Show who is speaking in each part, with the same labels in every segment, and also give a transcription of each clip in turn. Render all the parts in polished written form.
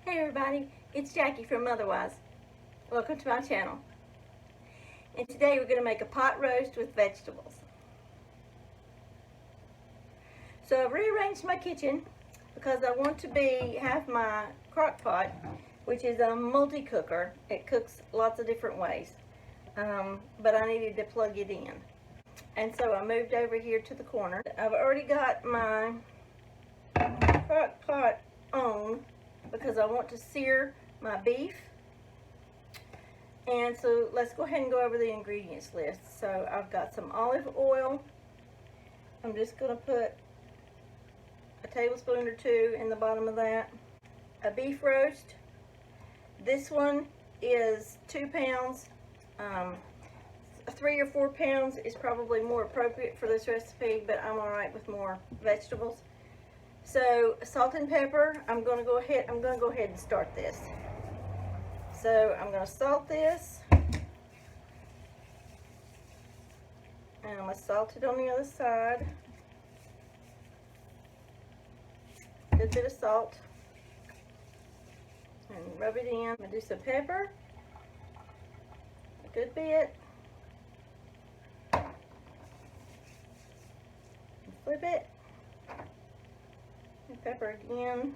Speaker 1: Hey everybody, it's Jackie from Otherwise. Welcome to my channel. And today we're going to make a pot roast with vegetables. So I've rearranged my kitchen because I want to have my crock pot, which is a multi-cooker. It cooks lots of different ways, but I needed to plug it in. And so I moved over here to the corner. I've already got my crock pot on because I want to sear my beef. And so let's go ahead and go over the ingredients list. So I've got some olive oil. I'm just going to put a tablespoon or two in the bottom of that. A beef roast. This one is 2 pounds. 3 or 4 pounds is probably more appropriate for this recipe, but I'm alright with more vegetables. So salt and pepper, I'm going to go ahead and start this. So I'm going to salt this, and I'm going to salt it on the other side. Good bit of salt, and rub it in. I'm going to do some pepper, a good bit, and flip it. And pepper again.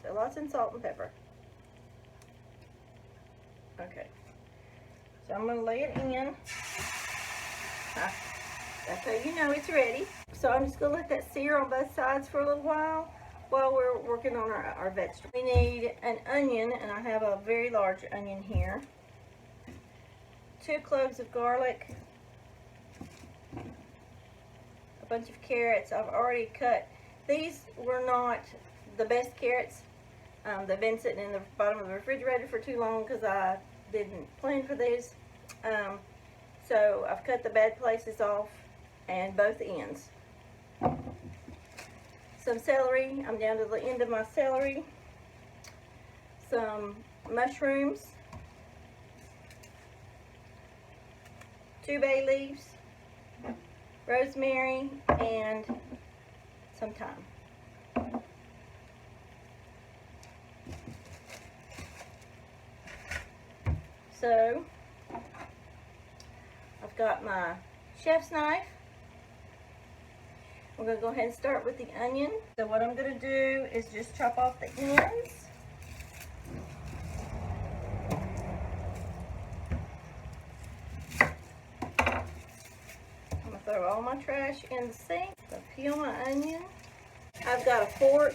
Speaker 1: So lots of salt and pepper. Okay. So I'm going to lay it in. That's how you know it's ready. So I'm just going to let that sear on both sides for a little while we're working on our vegetables. We need an onion, and I have a very large onion here. 2 cloves of garlic. Bunch of carrots. I've already cut. These were not the best carrots. They've been sitting in the bottom of the refrigerator for too long because I didn't plan for these. So I've cut the bad places off and both ends. Some celery. I'm down to the end of my celery. Some mushrooms. 2 bay leaves. Rosemary, and some thyme. So I've got my chef's knife. We're going to go ahead and start with the onion. So what I'm going to do is just chop off the ends. Throw all my trash in the sink. So peel my onion. I've got a fork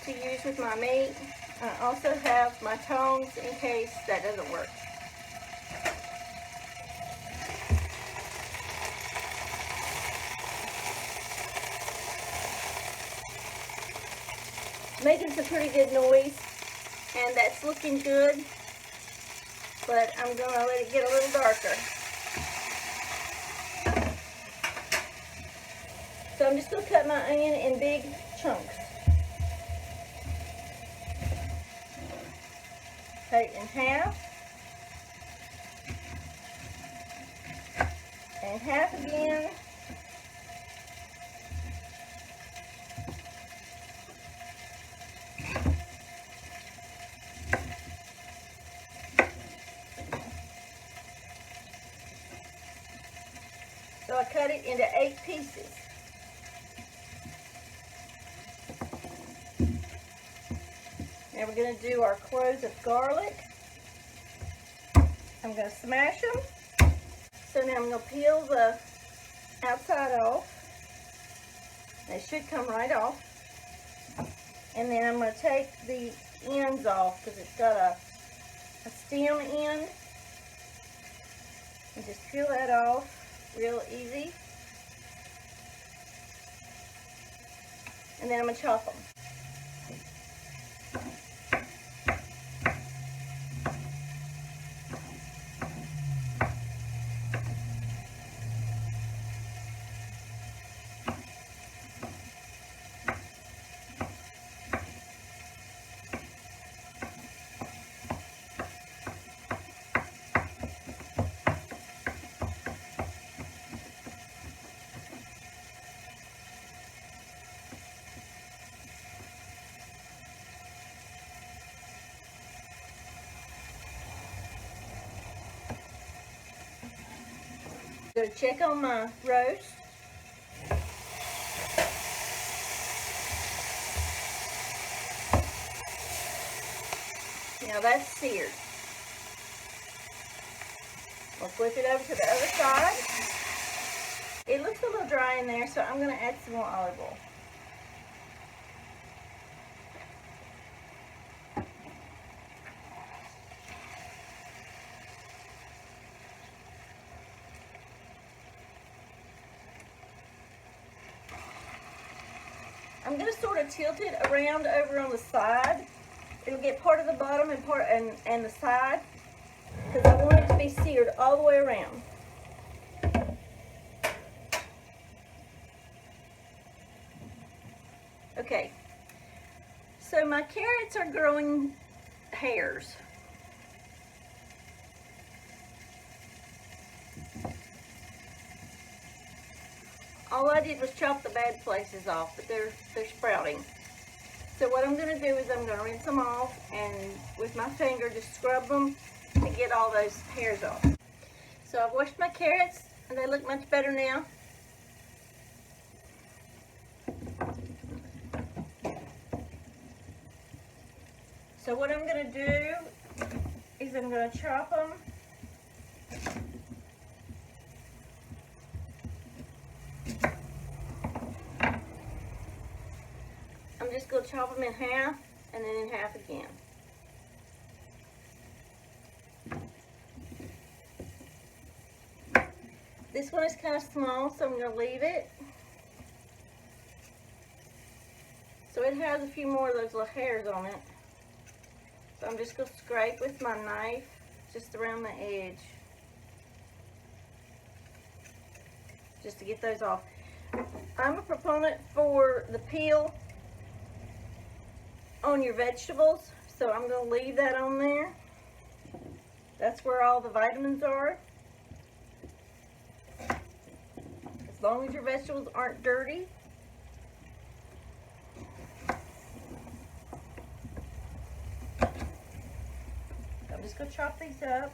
Speaker 1: to use with my meat. I also have my tongs in case that doesn't work. Making some pretty good noise, and that's looking good, but I'm going to let it get a little darker. So I'm just going to cut my onion in big chunks. Cut it in half. And half again. So I cut it into 8 pieces. Now we're going to do our cloves of garlic. I'm going to smash them. So now I'm going to peel the outside off. It should come right off. And then I'm going to take the ends off because it's got a stem end. And just peel that off real easy. And then I'm going to chop them. to check on my roast. Now that's seared. We'll flip it over to the other side. It looks a little dry in there, so I'm going to add some more olive oil. I'm going to sort of tilt it around over on the side. It'll get part of the bottom and part and the side, because I want it to be seared all the way around. Okay, so my carrots are growing hairs. All I did was chop the bad places off, but they're sprouting. So what I'm going to do is I'm going to rinse them off and with my finger just scrub them to get all those hairs off. So I've washed my carrots and they look much better now. So what I'm going to do is I'm going to chop them. I'm just going to chop them in half and then in half again. This one is kind of small, so I'm going to leave it. So it has a few more of those little hairs on it. So I'm just going to scrape with my knife just around the edge, just to get those off. I'm a proponent for the peel on your vegetables, so I'm going to leave that on there. That's where all the vitamins are. As long as your vegetables aren't dirty. I'm just going to chop these up.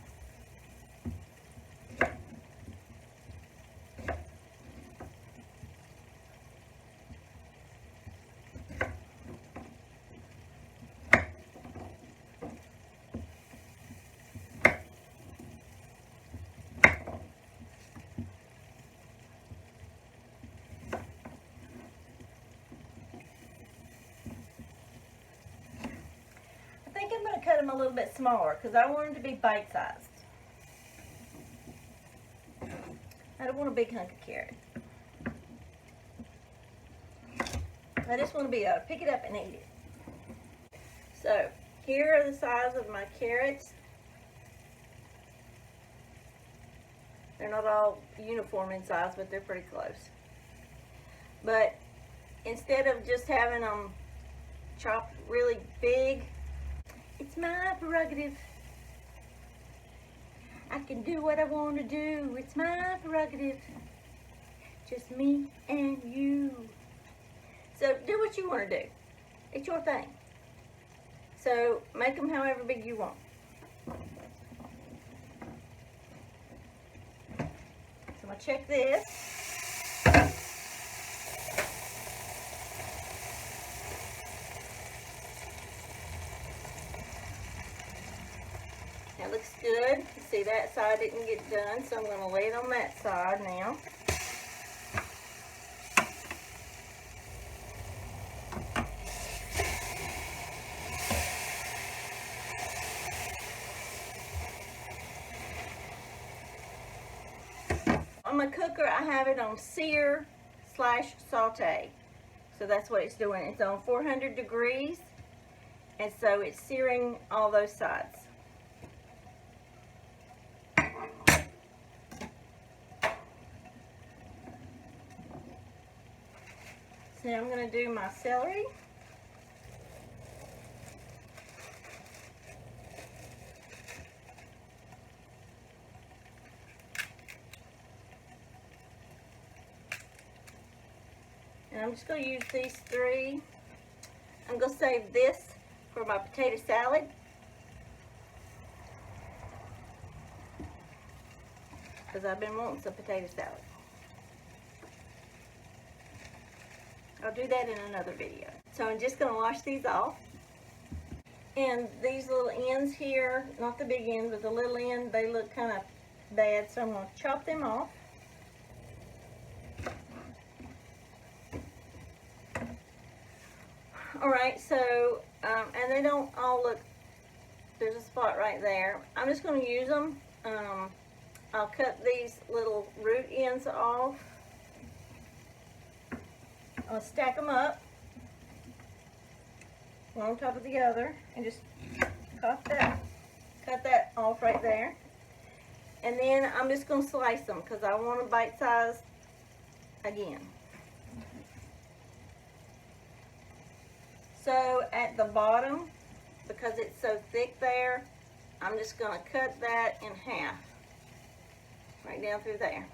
Speaker 1: I'm going to cut them a little bit smaller because I want them to be bite-sized. I don't want a big hunk of carrot. I just want to be able to pick it up and eat it. So, here are the size of my carrots. They're not all uniform in size, but they're pretty close. But instead of just having them chopped really big, it's my prerogative. I can do what I want to do. It's my prerogative. Just me and you. So do what you want to do. It's your thing. So make them however big you want. So I'm going to check this. That looks good. You see that side didn't get done, so I'm going to lay it on that side now. On my cooker, I have it on sear/saute. So that's what it's doing. It's on 400 degrees, and so it's searing all those sides. So now I'm going to do my celery. And I'm just going to use these three. I'm going to save this for my potato salad. because I've been wanting some potato salad. I'll do that in another video. So I'm just going to wash these off. And these little ends here, not the big ends, but the little end, they look kind of bad, so I'm going to chop them off. Alright, so, and they don't all look, there's a spot right there. I'm just going to use them. I'll cut these little root ends off. I'll stack them up, one on top of the other, and just cut that off right there. And then I'm just going to slice them because I want a bite size again. So at the bottom, because it's so thick there, I'm just going to cut that in half, right down through there.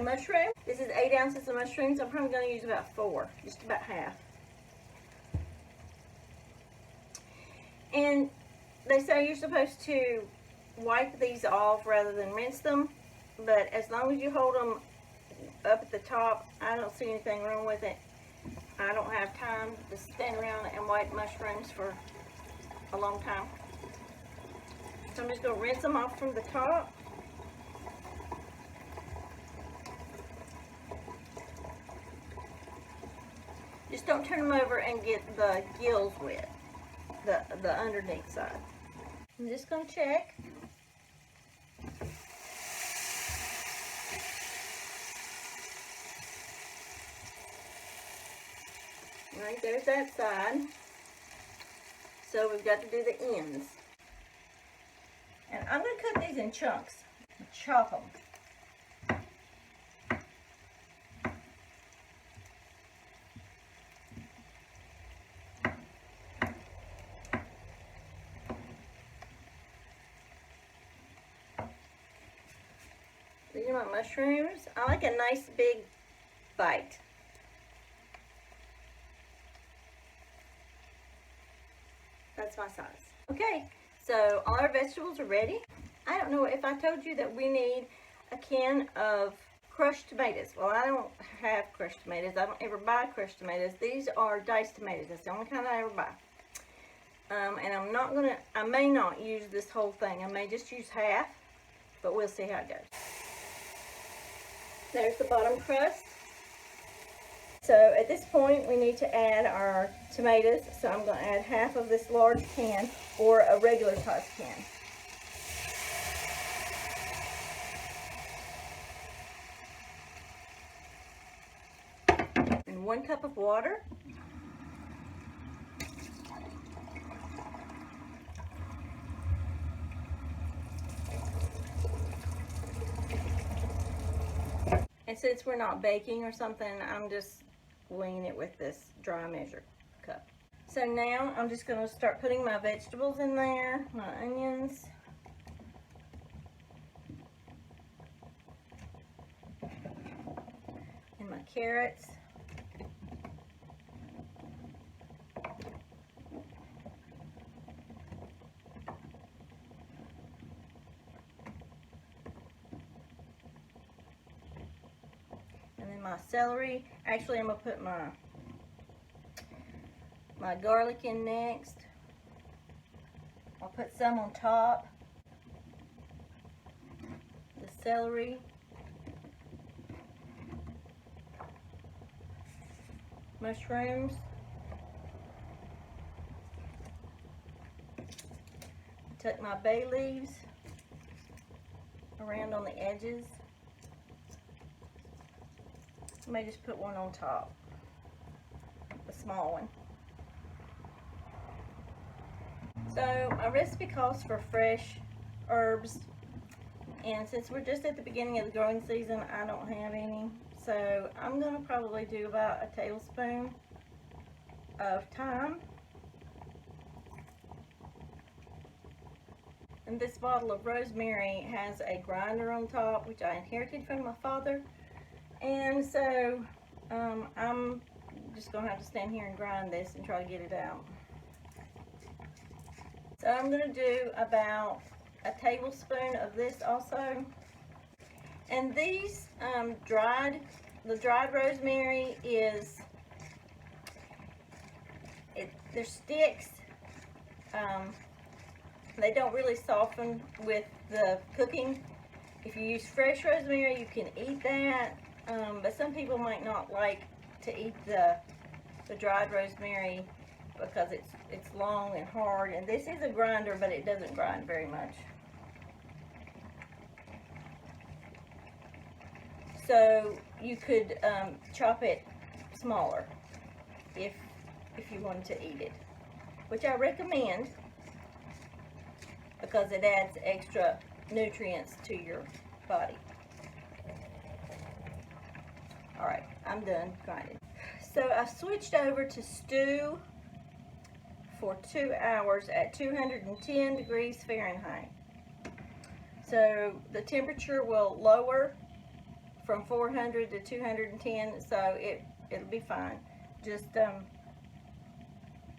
Speaker 1: Mushroom. This is 8 ounces of mushrooms. I'm probably going to use about 4, just about half. And they say you're supposed to wipe these off rather than rinse them, but as long as you hold them up at the top, I don't see anything wrong with it. I don't have time to stand around and wipe mushrooms for a long time. So I'm just going to rinse them off from the top. Just don't turn them over and get the gills wet, the underneath side. I'm just going to check. Right, there's that side. So we've got to do the ends. And I'm going to cut these in chunks, chop them. These are my mushrooms. I like a nice big bite. That's my size. Okay, so all our vegetables are ready. I don't know if I told you that we need a can of crushed tomatoes. Well, I don't have crushed tomatoes. I don't ever buy crushed tomatoes. These are diced tomatoes. That's the only kind I ever buy. And I may not use this whole thing. I may just use half, but we'll see how it goes. There's the bottom crust. So at this point we need to add our tomatoes. So I'm going to add half of this large can, or a regular size can. And 1 cup of water. And since we're not baking or something, I'm just winging it with this dry measure cup. So now I'm just going to start putting my vegetables in there, my onions. And my carrots. My celery. Actually, I'm going to put my garlic in next. I'll put some on top. The celery. Mushrooms. Tuck my bay leaves around on the edges. I may just put one on top, the small one. So my recipe calls for fresh herbs, and since we're just at the beginning of the growing season, I don't have any. So I'm going to probably do about a tablespoon. of thyme. And this bottle of rosemary has a grinder on top, which I inherited from my father. And so I'm just going to have to stand here and grind this and try to get it out. So I'm going to do about a tablespoon of this also. And these the dried rosemary is, they're sticks. They don't really soften with the cooking. If you use fresh rosemary, you can eat that, but some people might not like to eat the dried rosemary because it's long and hard. And this is a grinder, but it doesn't grind very much. So you could chop it smaller if you wanted to eat it, which I recommend because it adds extra nutrients to your body. Alright, I'm done grinding. So I switched over to stew for 2 hours at 210 degrees Fahrenheit. So the temperature will lower from 400 to 210, so it'll be fine. Just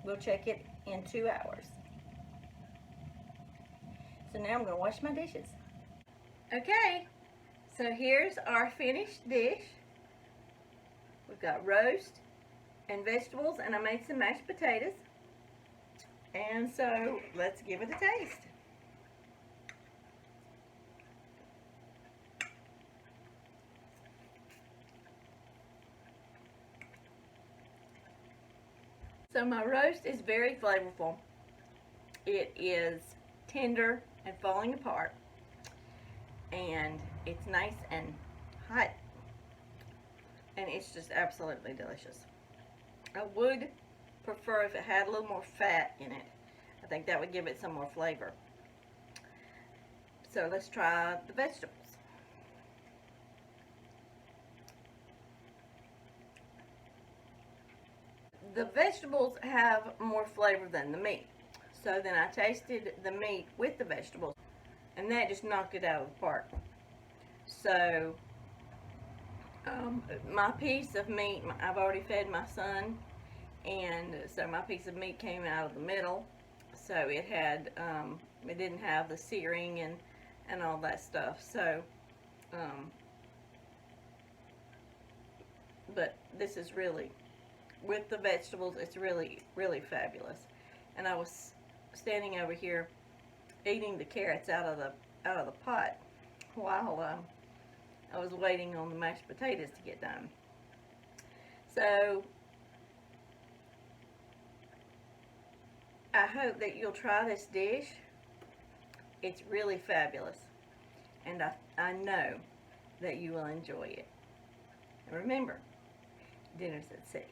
Speaker 1: we'll check it in 2 hours. So now I'm going to wash my dishes. Okay, so here's our finished dish. We've got roast and vegetables, and I made some mashed potatoes. And so let's give it a taste. So my roast is very flavorful. It is tender and falling apart, and it's nice and hot, and it's just absolutely delicious. I would prefer if it had a little more fat in it. I think that would give it some more flavor. So let's try the vegetables. The vegetables have more flavor than the meat. So then I tasted the meat with the vegetables, and that just knocked it out of the park. So my piece of meat, I've already fed my son, and so my piece of meat came out of the middle. So it had, it didn't have the searing and all that stuff. So, but this is really, with the vegetables, it's really, really fabulous. And I was standing over here eating the carrots out of the pot while I was waiting on the mashed potatoes to get done. So I hope that you'll try this dish. It's really fabulous, and I know that you will enjoy it. And remember, dinner's at 6.